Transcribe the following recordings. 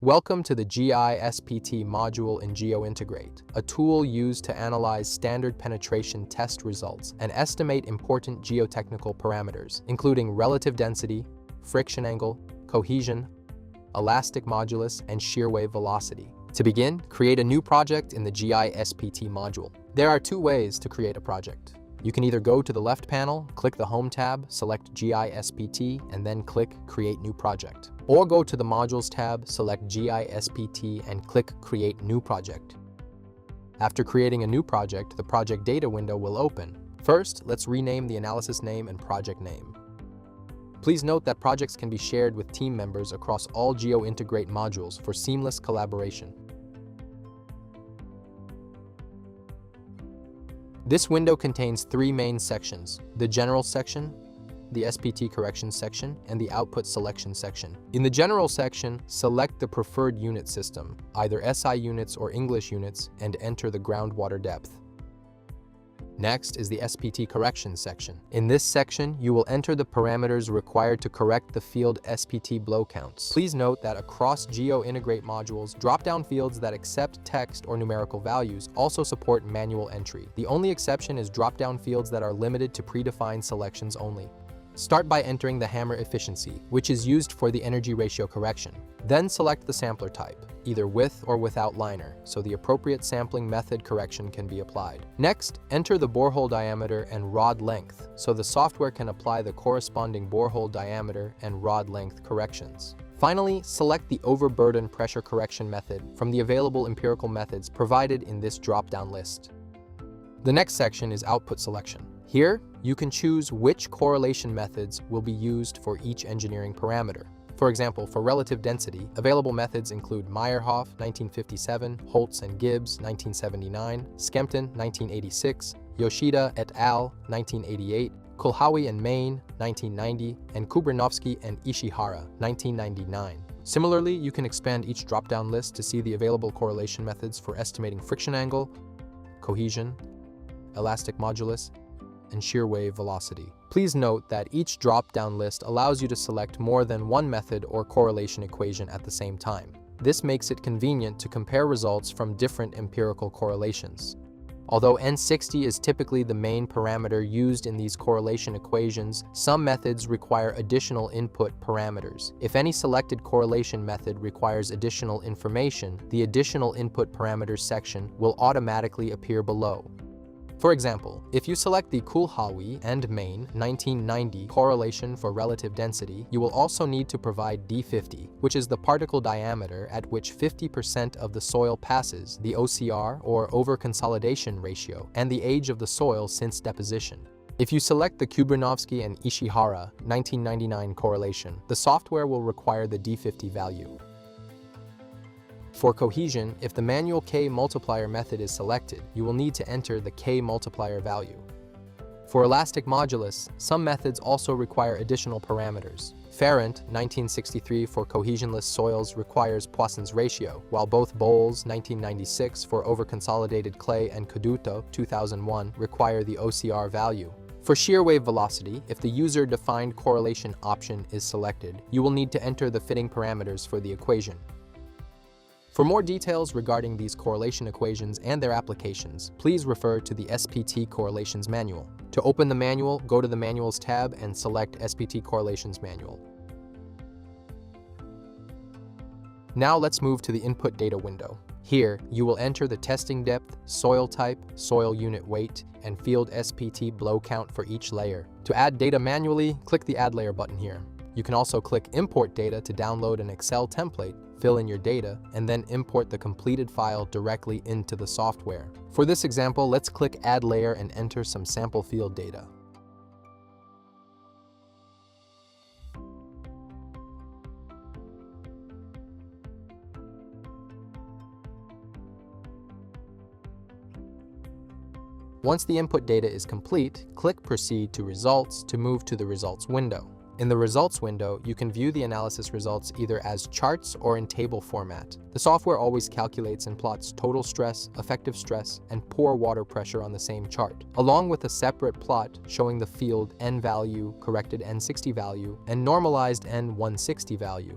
Welcome to the GI SPT module in GeoIntegrate, a tool used to analyze standard penetration test results and estimate important geotechnical parameters, including relative density, friction angle, cohesion, elastic modulus, and shear wave velocity. To begin, create a new project in the GI SPT module. There are two ways to create a project. You can either go to the left panel, click the Home tab, select GI SPT, and then click Create New Project. Or go to the Modules tab, select GI SPT, and click Create New Project. After creating a new project, the project data window will open. First, let's rename the analysis name and project name. Please note that projects can be shared with team members across all GeoIntegrate modules for seamless collaboration. This window contains three main sections: the General section, the SPT correction section, and the Output selection section. In the General section, select the preferred unit system, either SI units or English units, and enter the groundwater depth. Next is the SPT correction section. In this section, you will enter the parameters required to correct the field SPT blow counts. Please note that across GeoIntegrate modules, drop-down fields that accept text or numerical values also support manual entry. The only exception is drop-down fields that are limited to predefined selections only. Start by entering the hammer efficiency, which is used for the energy ratio correction. Then select the sampler type, either with or without liner, so the appropriate sampling method correction can be applied. Next, enter the borehole diameter and rod length, so the software can apply the corresponding borehole diameter and rod length corrections. Finally, select the overburden pressure correction method from the available empirical methods provided in this drop-down list. The next section is output selection. Here, you can choose which correlation methods will be used for each engineering parameter. For example, for relative density, available methods include Meyerhoff, 1957, Holtz and Gibbs, 1979, Skempton, 1986, Yoshida et al., 1988, Kulhawi and Main, 1990, and Kubrinovsky and Ishihara, 1999. Similarly, you can expand each drop-down list to see the available correlation methods for estimating friction angle, cohesion, elastic modulus, and shear wave velocity. Please note that each drop-down list allows you to select more than one method or correlation equation at the same time. This makes it convenient to compare results from different empirical correlations. Although N60 is typically the main parameter used in these correlation equations, some methods require additional input parameters. If any selected correlation method requires additional information, the additional input parameters section will automatically appear below. For example, if you select the Kulhawi and Main 1990 correlation for relative density, you will also need to provide D50, which is the particle diameter at which 50% of the soil passes, the OCR or over-consolidation ratio, and the age of the soil since deposition. If you select the Kubrinovsky and Ishihara 1999 correlation, the software will require the D50 value. For cohesion, if the manual K multiplier method is selected, you will need to enter the K multiplier value. For elastic modulus, some methods also require additional parameters. Ferrand, 1963 for cohesionless soils requires Poisson's ratio, while both Bowles, 1996 for overconsolidated clay and Caduto, 2001 require the OCR value. For shear wave velocity, if the user-defined correlation option is selected, you will need to enter the fitting parameters for the equation. For more details regarding these correlation equations and their applications, please refer to the SPT Correlations Manual. To open the manual, go to the Manuals tab and select SPT Correlations Manual. Now let's move to the Input Data window. Here, you will enter the testing depth, soil type, soil unit weight, and field SPT blow count for each layer. To add data manually, click the Add Layer button here. You can also click Import Data to download an Excel template, fill in your data, and then import the completed file directly into the software. For this example, let's click Add Layer and enter some sample field data. Once the input data is complete, click Proceed to Results to move to the Results window. In the Results window, you can view the analysis results either as charts or in table format. The software always calculates and plots total stress, effective stress, and pore water pressure on the same chart, along with a separate plot showing the field N value, corrected N60 value, and normalized N160 value.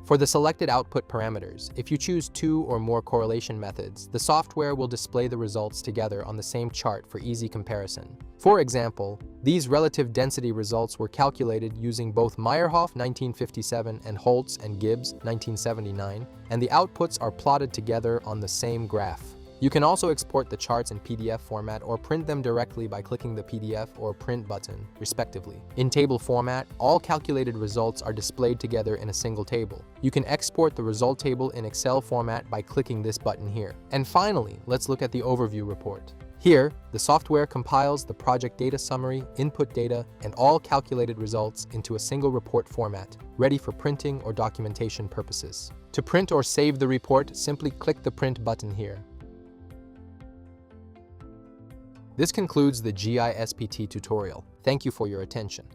For the selected output parameters, if you choose 2 or more correlation methods, the software will display the results together on the same chart for easy comparison. For example, these relative density results were calculated using both Meyerhoff 1957 and Holtz and Gibbs 1979, and the outputs are plotted together on the same graph. You can also export the charts in PDF format or print them directly by clicking the PDF or Print button, respectively. In table format, all calculated results are displayed together in a single table. You can export the result table in Excel format by clicking this button here. And finally, let's look at the overview report. Here, the software compiles the project data summary, input data, and all calculated results into a single report format, ready for printing or documentation purposes. To print or save the report, simply click the Print button here. This concludes the GI SPT tutorial. Thank you for your attention.